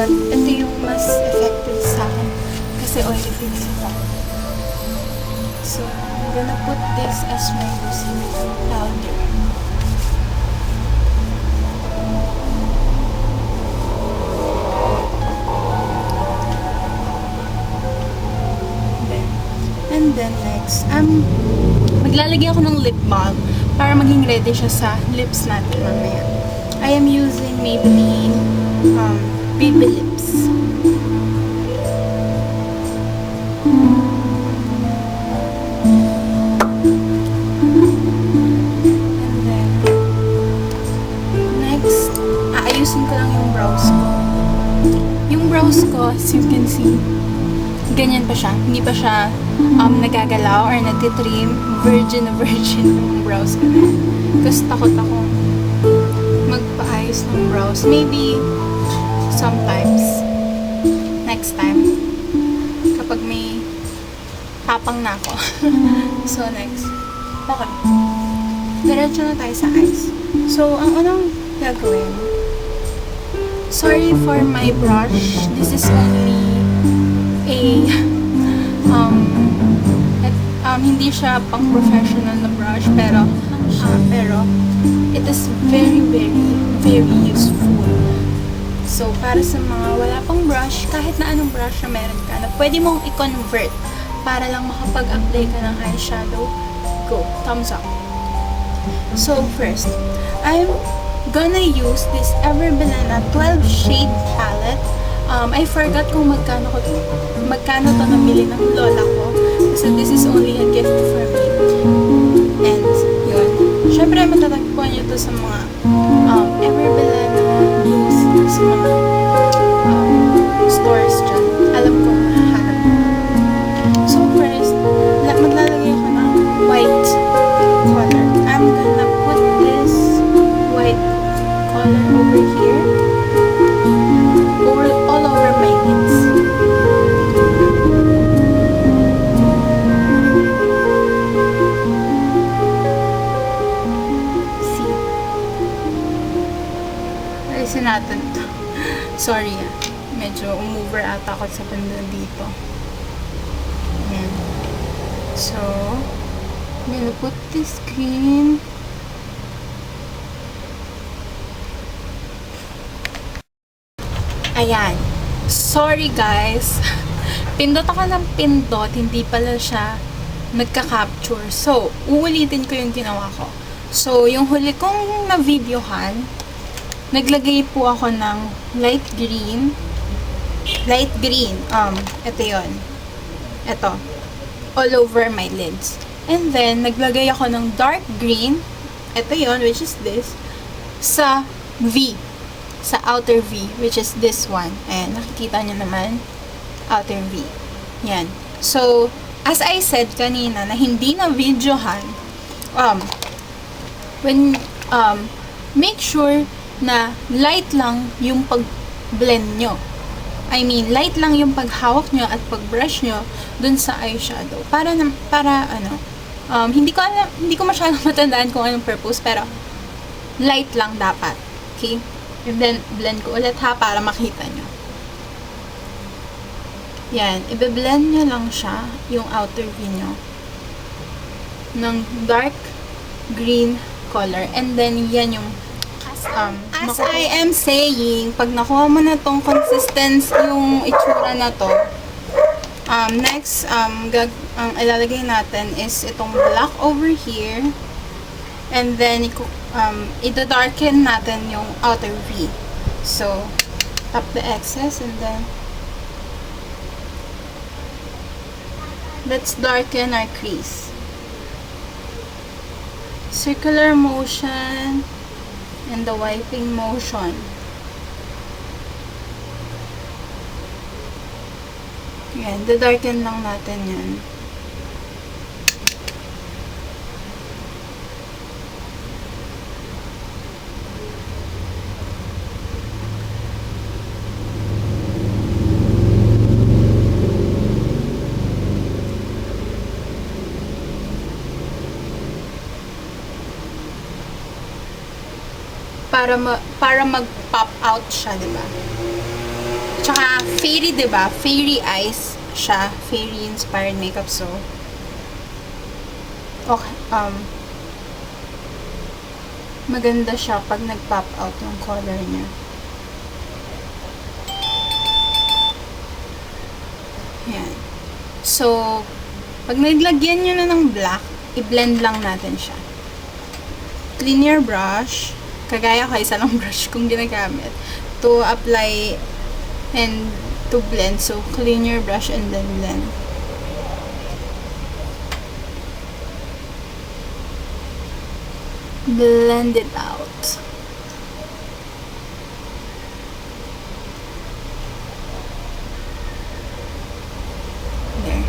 But ito yung mas effective sa akin kasi oily face ito. So, I'm gonna put this as my loosing powder. And then next, maglalagay ako ng lip balm para maging ready siya sa lips natin mamaya. I am using Maybelline Baby Lips. And then, next, aayusin ko lang yung brows ko. Yung brows ko, as you can see, ganyan pa siya. Hindi pa siya nagagalaw or nagtitrim. Virgin na virgin yung brows ko na. Kasi takot ako magpaayos ng brows. Maybe sometimes. Next time. Kapag may tapang na ako. So, next. Okay. Diretso na tayo sa eyes. So, ang unang gagawin. Sorry for my brush. This is only a hindi siya pang professional na brush pero it is very useful. So para sa mga wala pang brush, kahit na anong brush na meron ka na pwede mong i-convert para lang makapag-apply ka ng eyeshadow, go, thumbs up. So first, I'm gonna use this Everbilena 12 shade palette. I forgot kung magkano to nabili ng lola ko. So, this is only a gift for me. And, yun. Syempre, matatagpuan nyo to sa mga Everbilena booths, sa mga stores dyan. Alam ko, mahahanap mo. So, first, maglalagay ako ng white color. I'm gonna put this white color over here. All over my lids. See? Alisin natin ito. Sorry medyo umover ata ako sa banda dito. Ayan. So, I'm gonna put this green. Ayan. Sorry guys. Pindot ako ng pindot. Hindi pala siya nagka-capture. So, uulitin ko yung ginawa ko. So, yung huli kong na-videohan, naglagay po ako ng light green. Light green. Ito yun. Ito. All over my lids. And then, naglagay ako ng dark green. Ito yun, which is this. Sa V. Sa outer V, which is this one. Ayan, nakikita nyo naman. Outer V. Yan. So, as I said kanina, na hindi na videohan, make sure na light lang yung pag-blend nyo. I mean, light lang yung paghawak nyo at pag-brush nyo dun sa eyeshadow. Hindi ko masyadong matandaan kung anong purpose, pero light lang dapat. Okay? And then, blend ko ulit para makita nyo. Yan. Ibe-blend nyo lang siya, yung outer V nyo, ng dark green color. And then, yan yung, as I am saying, pag nakuha mo na tong consistency, yung itsura na to, next, ang ilalagay natin is itong black over here. And then, ida-darken natin yung outer V. So, tap the excess and then let's darken our crease. Circular motion and the wiping motion. Yan, da-darken lang natin yan. Para mag-pop out siya, di ba? Tsaka, fairy, diba? Fairy eyes siya. Fairy inspired makeup. So, okay. Maganda siya pag nag-pop out yung color niya. Yan. So, pag naglagyan nyo na ng black, i-blend lang natin siya. Clean your brush. Kagaya ko, isa lang brush kung ginagamit. To apply and to blend. So, clean your brush and then blend. Blend it out. There.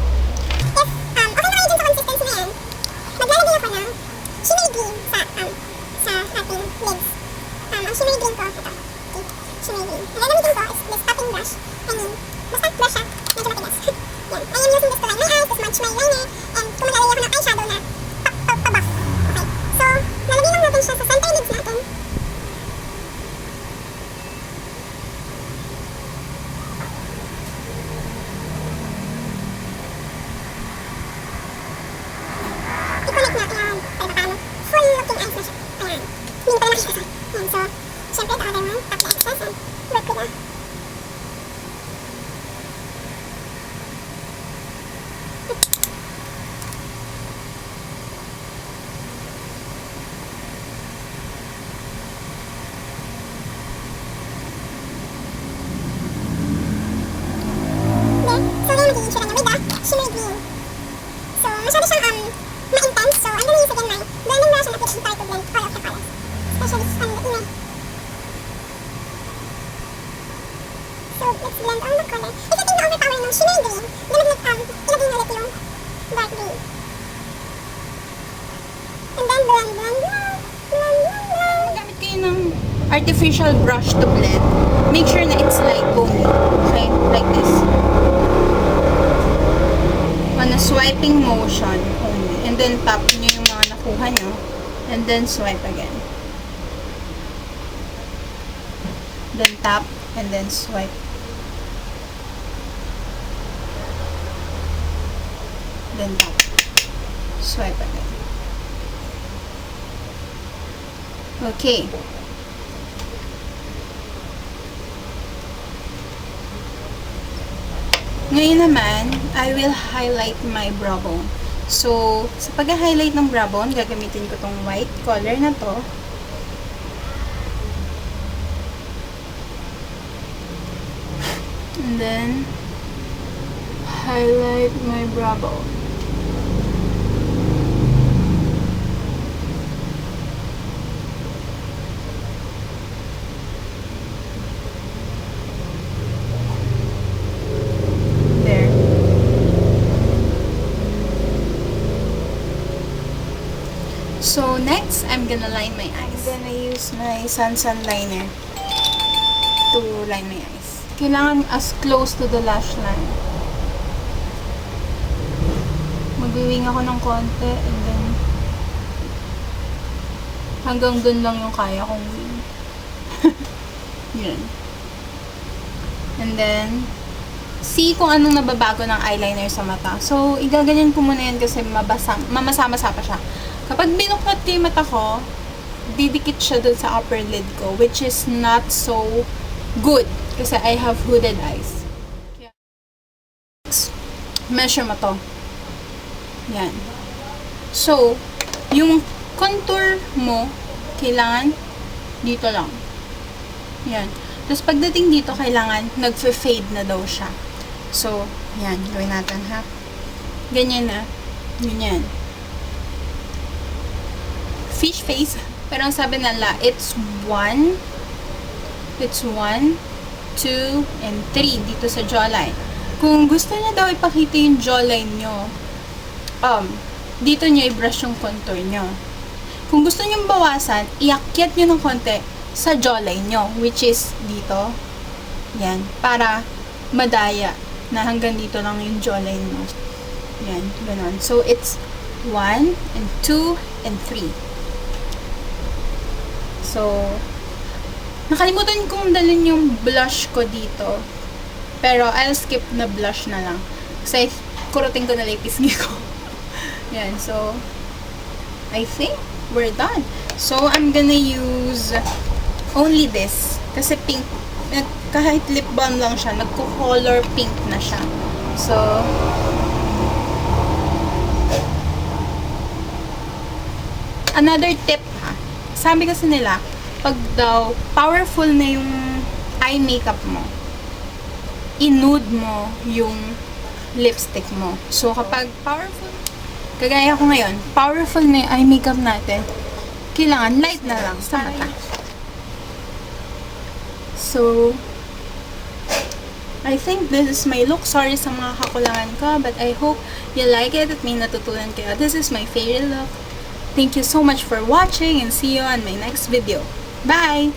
Okay na kayo dyan sa consistency na yan. Maglalagay ako ng shimmery green sa ating lids. Ang shimmery green ko, ito. Okay, shimmery green. Ang gagamitin ko is this tapping brush. Basta brush siya, medyo matigas. Yan. I am using this to line my eyes, to smudge my liner, and kung maglalagay ako ng eyeshadow na pa-buff. Okay. So, lalagay lang natin siya sa center lids natin. I-connect natin yan. Para paano? Full looking eyes na siya. Ayan. Hindi pa na makikita. Ayan. So, syempre the other one, tap the excess and work with the So, yan magiging itsura niya with the shimmery green. So, masyado siyang ma-intense. So, I'm gonna use again my blending brush and application try to blend all of the colors. Especially on the inner. So, let's blend all the color. If you think na-overpower ng shimmery green, ilagay na ulit yung dark green. And then blend. Gamit kayo ng artificial brush to blend. Make sure na it's like bony. Okay? Like this. On a swiping motion only. And then tap nyo yung mga nakuha nyo. And then swipe again. Then tap and then swipe. Then tap. Swipe again. Okay. Ngayon naman, I will highlight my brow bone. So, sa pag-highlight ng brow bone, gagamitin ko tong white color na to. And then, highlight my brow bone. There. So, next, I'm gonna line my eyes. I'm gonna use my Sun liner to line my eyes. Kailangan as close to the lash line. Mag-wing ako ng konti and then hanggang dun lang yung kaya kong wing. Yun. And then, see kung anong nababago ng eyeliner sa mata. So, igaganyan ko muna yan kasi mamasa-masa pa siya. Kapag binuklat ko yung mata ko, didikit siya dun sa upper lid ko, which is not so good kasi I have hooded eyes. Measure mo to. Yan. So, yung contour mo, kailangan dito lang. Yan. Tapos pagdating dito, kailangan nag-fade na daw siya. So, yan. Gawin natin, ha? Ganyan na. Ganyan. Fish face. Pero ang sabi nila, it's 1, 2, and 3 dito sa jawline. Kung gusto niya daw ipakita yung jawline nyo, dito nyo i-brush yung contour nyo. Kung gusto nyo bawasan, iakyat nyo ng konti sa jawline nyo, which is dito. Yan. Para madaya na hanggang dito lang yung jawline mo. Yan. Ganon. So, it's 1, and 2, and 3. So, nakalimutan kong dalhin yung blush ko dito. Pero I'll skip na blush na lang. Kasi kurutin ko na lang yung pisngi ko. Yan, so I think we're done. So I'm gonna use only this. Kasi pink, kahit lip balm lang siya, nagko-color pink na siya. So, another tip ha. Sabi kasi nila, pag daw powerful na yung eye makeup mo, i-nude mo yung lipstick mo. So, kapag powerful, kagaya ko ngayon, powerful na yung eye makeup natin, kailangan light na lang sa mata. So, I think this is my look. Sorry sa mga kakulangan ko, but I hope you like it at may natutunan kayo. This is my favorite look. Thank you so much for watching and see you on my next video. Bye!